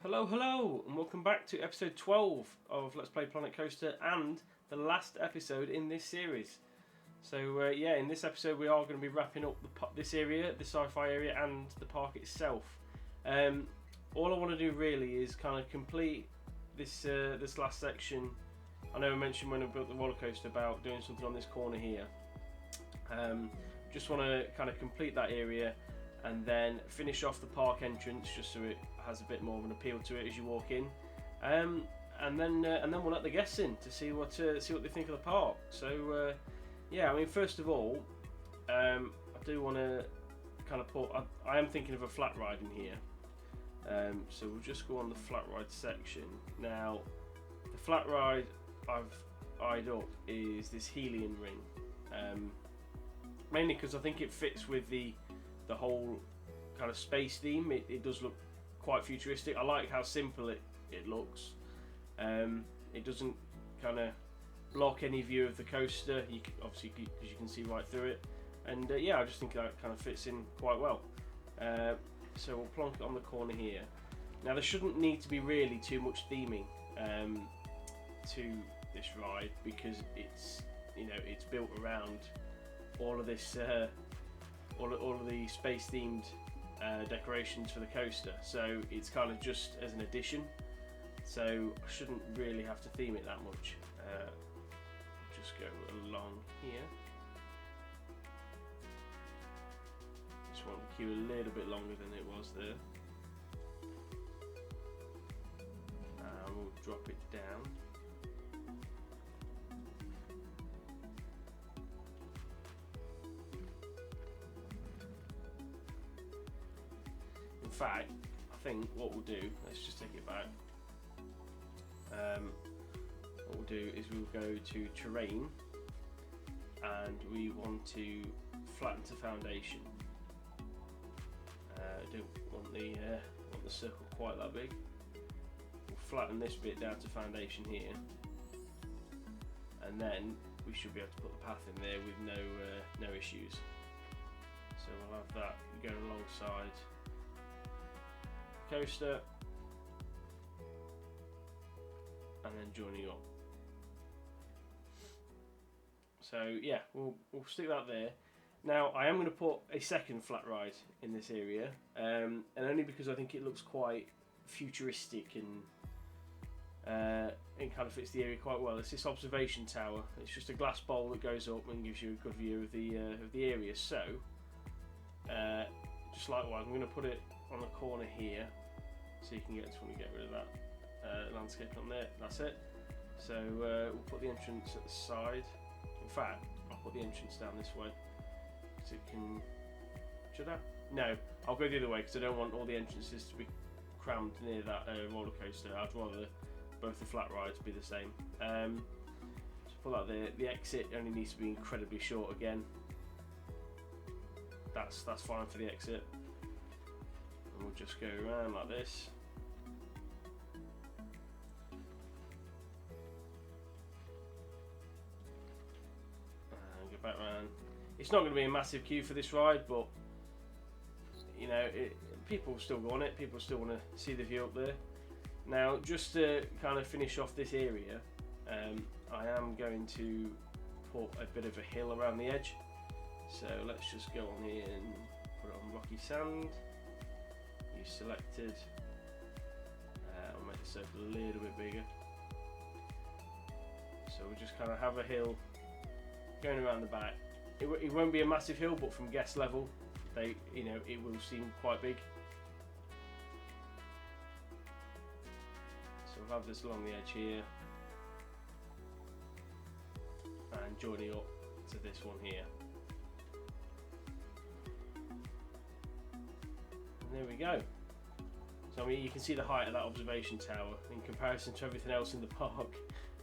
Hello, and welcome back to episode 12 of Let's Play Planet Coaster and the last episode in this series. So, in this episode we are going to be wrapping up this area, the sci-fi area, and the park itself. All I want to do really is kind of complete this last section. I know I mentioned when I built the roller coaster about doing something on this corner here. Just want to kind of complete that area and then finish off the park entrance just so it has a bit more of an appeal to it as you walk in, and then we'll let the guests in to see what they think of the park. So I mean, first of all, I do want to kind of I am thinking of a flat ride in here, so we'll just go on the flat ride section. Now the flat ride I've eyed up is this helium ring, mainly because I think it fits with the whole kind of space theme. It does look quite futuristic. I like how simple it looks. It doesn't kind of block any view of the coaster, obviously because you can see right through it, and I just think that kind of fits in quite well. So we'll plonk it on the corner here. Now there shouldn't need to be really too much theming to this ride, because it's built around all of this all of the space themed decorations for the coaster, so it's kind of just as an addition, so I shouldn't really have to theme it that much. Just go along here. Just want the queue a little bit longer than it was there, and we'll drop it down. In fact, I think what we'll do, let's just take it back. What we'll do is we'll go to terrain, and we want to flatten to foundation. Don't want the circle quite that big. We'll flatten this bit down to foundation here, and then we should be able to put the path in there with no issues. So we'll have that going alongside coaster, and then joining up. So yeah, we'll stick that there. Now I am going to put a second flat ride in this area, and only because I think it looks quite futuristic and it kind of fits the area quite well. It's this observation tower. It's just a glass bowl that goes up and gives you a good view of the area. So just likewise, I'm going to put it on the corner here, so you can get rid of that landscape on there. That's it. So we'll put the entrance at the side. In fact, I'll put the entrance down this way, so it can. Should I? No, I'll go the other way because I don't want all the entrances to be crammed near that roller coaster. I'd rather both the flat rides be the same. So put that there. The exit only needs to be incredibly short again. That's fine for the exit. And we'll just go around like this. And go back around. It's not going to be a massive queue for this ride, but people still go on it. People still want to see the view up there. Now, just to kind of finish off this area, I am going to put a bit of a hill around the edge. So let's just go on here and put it on rocky sand. You selected. I'll make the circle a little bit bigger. So we'll just kind of have a hill going around the back. It won't be a massive hill, but from guest level, it will seem quite big. So we'll have this along the edge here, and joining up to this one here. And there we go. So I mean, you can see the height of that observation tower in comparison to everything else in the park.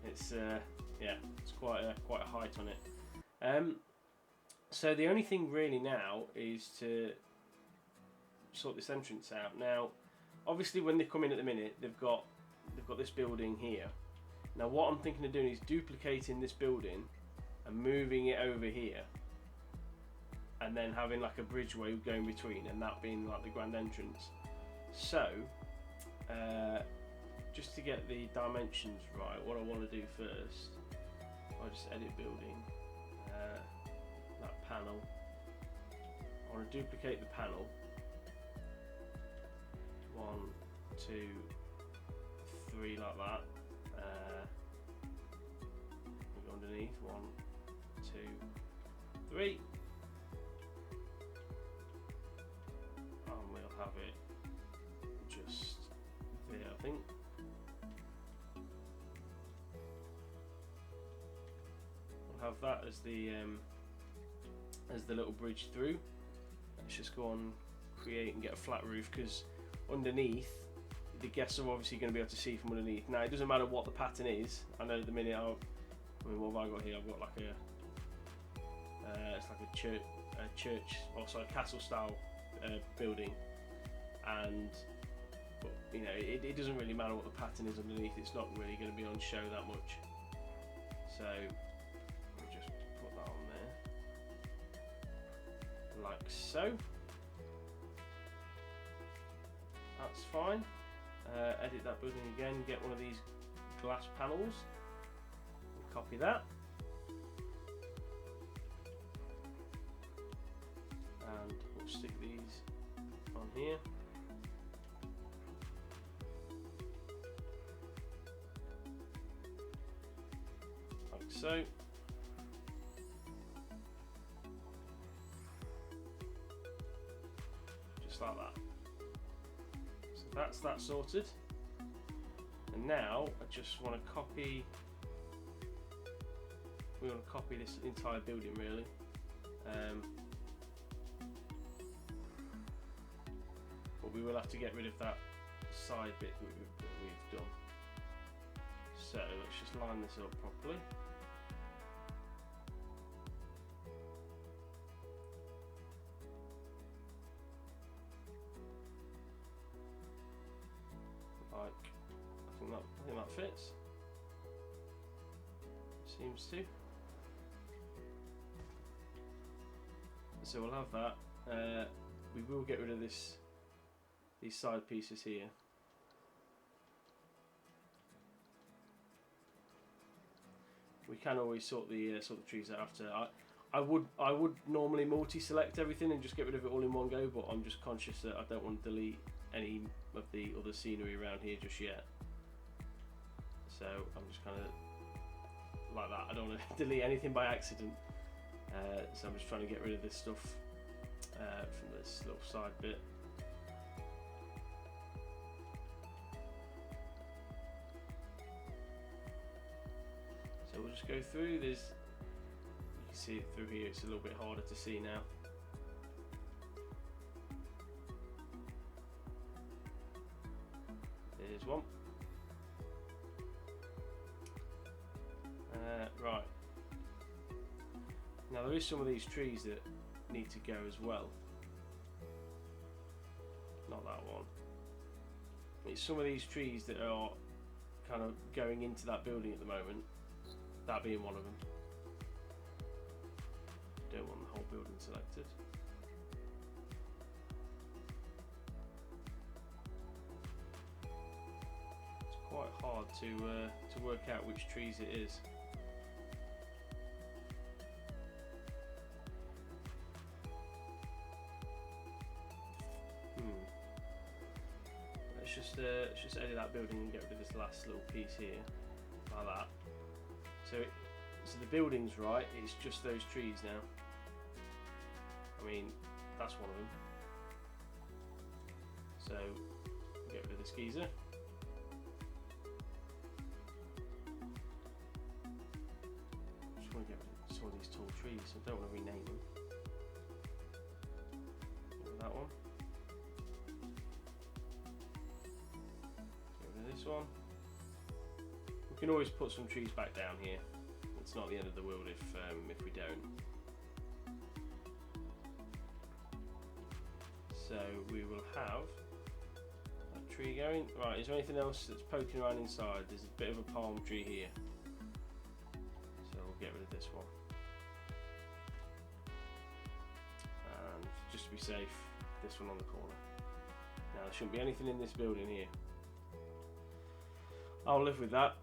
It's it's quite a height on it. So the only thing really now is to sort this entrance out. Now, obviously, when they come in at the minute, they've got this building here. Now, what I'm thinking of doing is duplicating this building and moving it over here, and then having like a bridgeway going between, and that being like the grand entrance. So just to get the dimensions right, what I want to do first, I just edit building, that panel. I want to duplicate the panel. 1, 2, 3 like that. Go underneath. 1, 2, 3. And we'll have it just there, I think. We'll have that as the little bridge through. Let's just go on create and get a flat roof, because underneath the guests are obviously going to be able to see from underneath. Now it doesn't matter what the pattern is. I know at the minute what have I got here? I've got like it's like a church, also a castle style building, and but you know it doesn't really matter what the pattern is underneath. It's not really going to be on show that much. So we'll just put that on there, like so. That's fine. Edit that building again, get one of these glass panels, copy that, and we'll stick these on here. Like so. Just like that. That's that sorted, and now I just want to copy. We want to copy this entire building really. But we will have to get rid of that side bit that we've done. So let's just line this up properly. I think that fits. Seems to. So we'll have that. We will get rid of these side pieces here. We can always sort the trees out after. I would normally multi-select everything and just get rid of it all in one go, but I'm just conscious that I don't want to delete any of the other scenery around here just yet. So I'm just kind of like that. I don't want to delete anything by accident. So I'm just trying to get rid of this stuff from this little side bit. So we'll just go through. You can see it through here. It's a little bit harder to see now. There's one. Right. Now there is some of these trees that need to go as well. Not that one. It's some of these trees that are kind of going into that building at the moment. That being one of them. Don't want the whole building selected. It's quite hard to work out which trees it is. Let's just edit that building and get rid of this last little piece here, like that. So the building's right, it's just those trees now. I mean, that's one of them. So get rid of this geezer. Just want to get rid of some of these tall trees, so I don't want to rename them. Get rid of that one. Get rid of this one. We can always put some trees back down here. It's not the end of the world if we don't. So we will have that tree going. Right, is there anything else that's poking around inside? There's a bit of a palm tree here. So we'll get rid of this one. And just to be safe, this one on the corner. Now there shouldn't be anything in this building here. I'll live with that.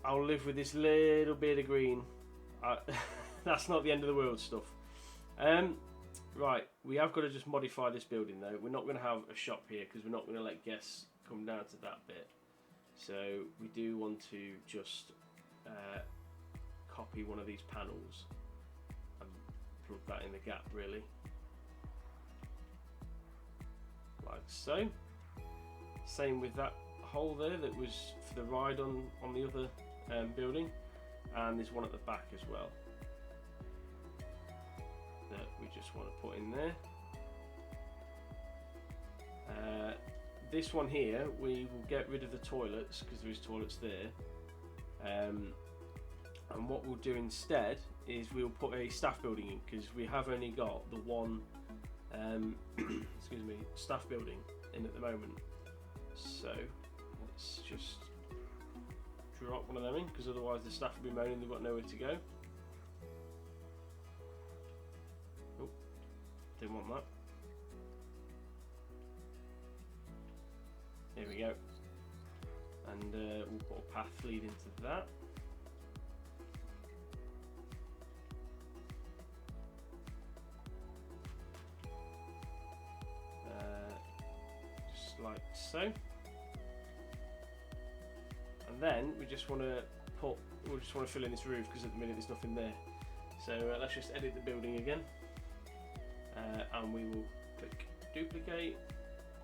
I'll live with this little bit of green. That's not the end of the world stuff. Right, we have got to just modify this building though. We're not going to have a shop here because we're not going to let guests come down to that bit. So we do want to just copy one of these panels and plug that in the gap really. Like so. Same with that hole there that was for the ride on the other building, and there's one at the back as well that we just want to put in there. This one here, we will get rid of the toilets because there is toilets there, and what we'll do instead is we'll put a staff building in because we have only got the one excuse me, staff building in at the moment. So let's just drop one of them in because otherwise the staff will be moaning they've got nowhere to go. Oh, didn't want that. Here we go. And we'll put a path leading to that. Just like so. And then we just want to fill in this roof because at the minute there's nothing there. So let's just edit the building again, and we will click duplicate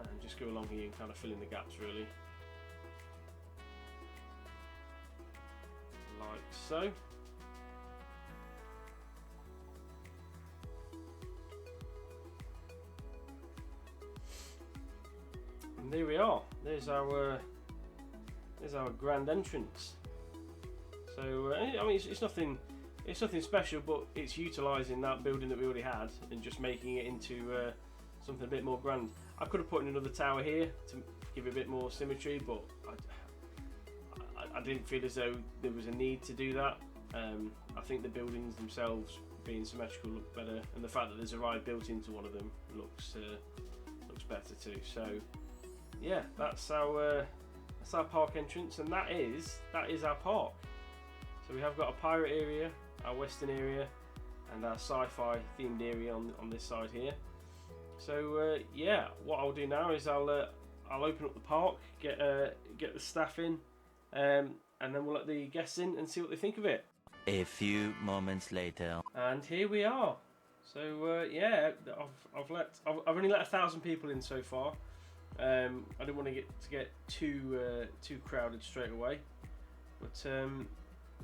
and just go along here and kind of fill in the gaps really, like so. And there we are. There's our grand entrance. So I mean, it's nothing special, but it's utilising that building that we already had and just making it into something a bit more grand. I could have put in another tower here to give it a bit more symmetry, but I didn't feel as though there was a need to do that. I think the buildings themselves being symmetrical look better, and the fact that there's a ride built into one of them looks better too. So yeah, that's our park entrance, and that is our park. So we have got a pirate area, our western area, and our sci-fi themed area on this side here. So yeah, what I'll do now is I'll open up the park, get the staff in, and then we'll let the guests in and see what they think of it. A few moments later. And here we are. So yeah, I've only let 1,000 people in so far. I didn't want to get too crowded straight away, but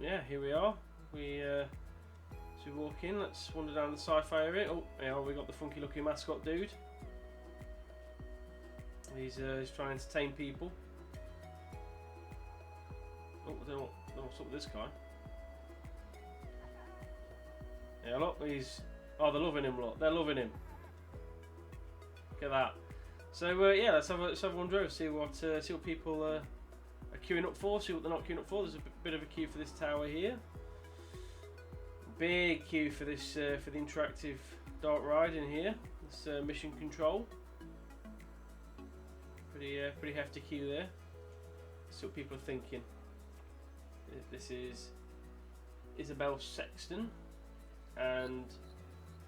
yeah, here we are. So we walk in. Let's wander down the sci-fi area. Oh, yeah, we got the funky looking mascot dude. He's trying to entertain people. Oh, I don't know what's up with this guy. Yeah, look, they're loving him. Look, they're loving him. Look at that. So yeah, let's have a wander, see what people are queuing up for, see what they're not queuing up for. There's a bit of a queue for this tower here. Big queue for this for the interactive dark ride in here. This mission control. Pretty hefty queue there. See what people are thinking. This is Isabel Sexton, and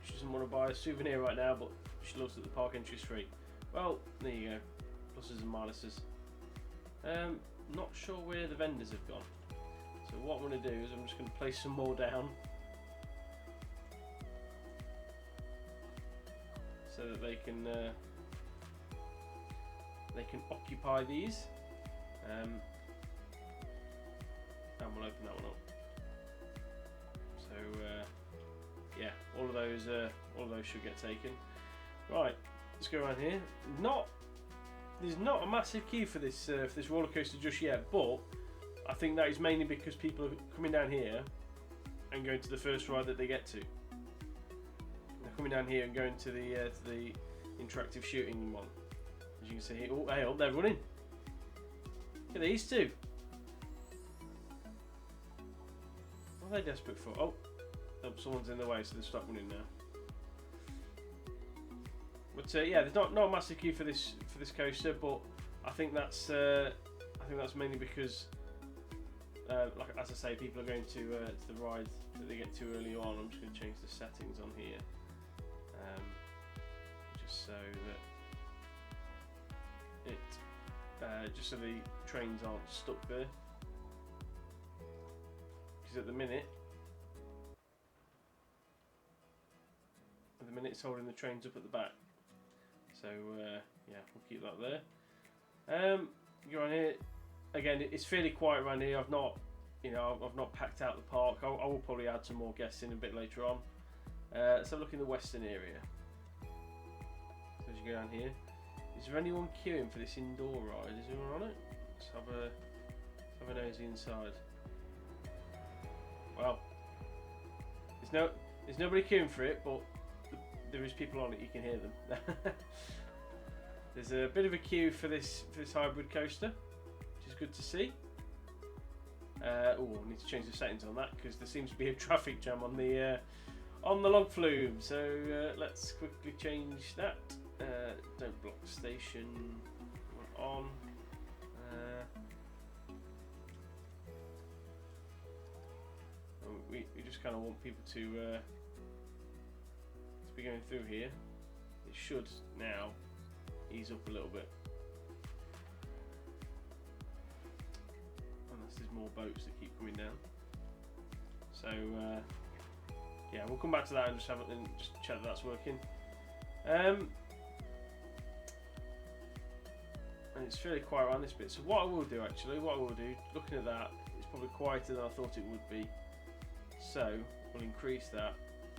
she doesn't want to buy a souvenir right now, but she loves that the park entry is free. Well, there you go. Pluses and minuses. Not sure where the vendors have gone. So what I'm going to do is I'm just going to place some more down, so that they can occupy these. And we'll open that one up. So yeah, all of those should get taken. Right. Let's go around here. There's not a massive queue for this roller coaster just yet, but I think that is mainly because people are coming down here and going to the first ride that they get to. They're coming down here and going to the interactive shooting one. As you can see here, oh, hey, oh, they're running. Look at these two. What are they desperate for? Oh, someone's in the way, so they've stopped running now. But yeah, there's not a massive queue for this coaster, but I think that's mainly because like as I say, people are going to the ride that they get too early on. I'm just going to change the settings on here, just so that just so the trains aren't stuck there. Because at the minute it's holding the trains up at the back. So yeah, we'll keep that there. Go on here. Again, it's fairly quiet around here. I've not packed out the park. I will probably add some more guests in a bit later on. Let's have a look in the western area. So as you go down here, is there anyone queuing for this indoor ride? Is anyone on it? Let's have a nosy inside. Well, there's nobody queuing for it, but there is people on it. You can hear them. There's a bit of a queue for this hybrid coaster, which is good to see. I need to change the settings on that because there seems to be a traffic jam on the log flume. So let's quickly change that. Don't block the station. On. We just kind of want people to be going through here. It should now ease up a little bit. Unless there's more boats that keep coming down. So yeah, we'll come back to that and just check that that's working. And it's fairly quiet around this bit. So what I will do, looking at that, it's probably quieter than I thought it would be. So we'll increase that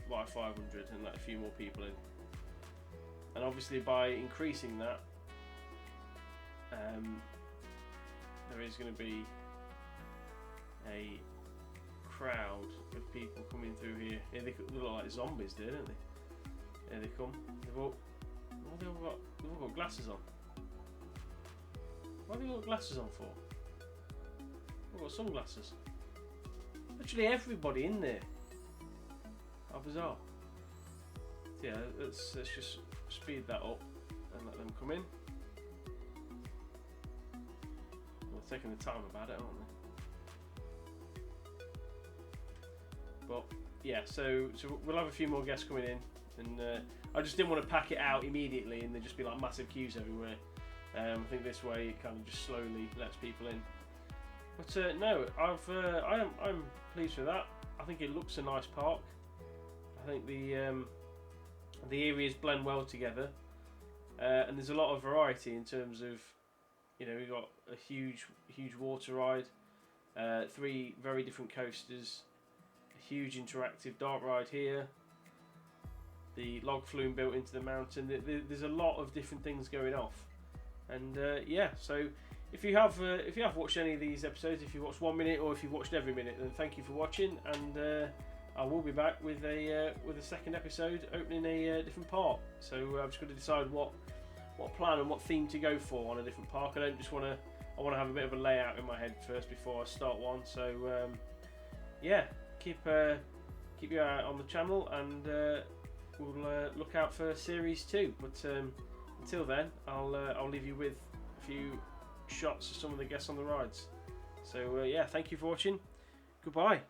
by 500 and let a few more people in. And obviously by increasing that, there is going to be a crowd of people coming through here. Yeah, they look like zombies there, don't they? Here they come. They've all got glasses on. What have they got glasses on for? They've got sunglasses. Literally everybody in there. How bizarre. Yeah, let's just speed that up and let them come in. They're taking the time about it, aren't they? But yeah, so we'll have a few more guests coming in, and I just didn't want to pack it out immediately and there just be like massive queues everywhere. I think this way it kind of just slowly lets people in. But no, I'm pleased with that. I think it looks a nice park. I think the areas blend well together, and there's a lot of variety in terms of, we've got a huge water ride, 3 very different coasters, a huge interactive dark ride here, the log flume built into the mountain. There's a lot of different things going off, and yeah. So if you have watched any of these episodes, if you watched 1 minute or if you've watched every minute, then thank you for watching, and I will be back with a second episode opening a different park. So I'm just going to decide what plan and what theme to go for on a different park. I want to have a bit of a layout in my head first before I start one. So yeah, keep your eye on the channel, and we'll look out for series 2. But until then, I'll leave you with a few shots of some of the guests on the rides. So yeah, thank you for watching. Goodbye.